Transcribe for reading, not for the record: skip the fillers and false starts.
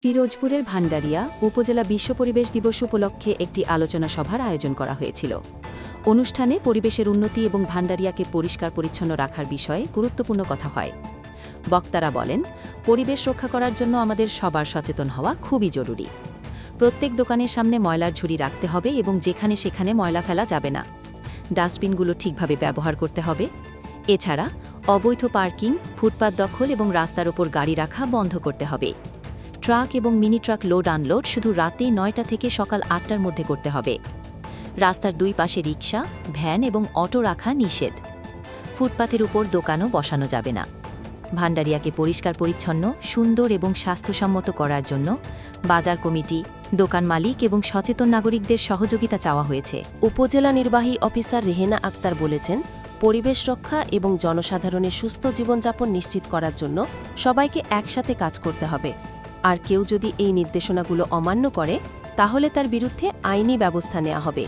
পিরোজপুরের ভান্ডারিয়া উপজেলা বিশ্ব পরিবেশ দিবস উপলক্ষে একটি আলোচনা সভার আয়োজন করা হয়েছিল। অনুষ্ঠানে পরিবেশের উন্নতি এবং ভান্ডারিয়াকে পরিষ্কার পরিচ্ছন্ন রাখার বিষয়ে গুরুত্বপূর্ণ কথা হয়। বক্তারা বলেন, পরিবেশ রক্ষা করার জন্য আমাদের সবার সচেতন হওয়া খুবই জরুরি। প্রত্যেক দোকানের সামনে ময়লার ঝুড়ি রাখতে হবে এবং যেখানে সেখানে ময়লা ফেলা যাবে না। ডাস্টবিনগুলো ঠিকভাবে ব্যবহার করতে হবে। এছাড়া অবৈধ পার্কিং, ফুটপাত দখল এবং রাস্তার ওপর গাড়ি রাখা বন্ধ করতে হবে। ট্রাক এবং মিনি ট্রাক লোড আনলোড শুধু রাতে ৯টা থেকে সকাল ৮টার মধ্যে করতে হবে। রাস্তার দুই পাশে রিকশা, ভ্যান এবং অটো রাখা নিষেধ। ফুটপাতের উপর দোকানও বসানো যাবে না। ভান্ডারিয়াকে পরিষ্কার পরিচ্ছন্ন, সুন্দর এবং স্বাস্থ্যসম্মত করার জন্য বাজার কমিটি, দোকান মালিক এবং সচেতন নাগরিকদের সহযোগিতা চাওয়া হয়েছে। উপজেলা নির্বাহী অফিসার রেহেনা আক্তার বলেছেন, পরিবেশ রক্ষা এবং জনসাধারণের সুস্থ জীবনযাপন নিশ্চিত করার জন্য সবাইকে একসাথে কাজ করতে হবে। আর কেউ যদি এই নির্দেশনাগুলো অমান্য করে, তাহলে তার বিরুদ্ধে আইনি ব্যবস্থা নেওয়া হবে।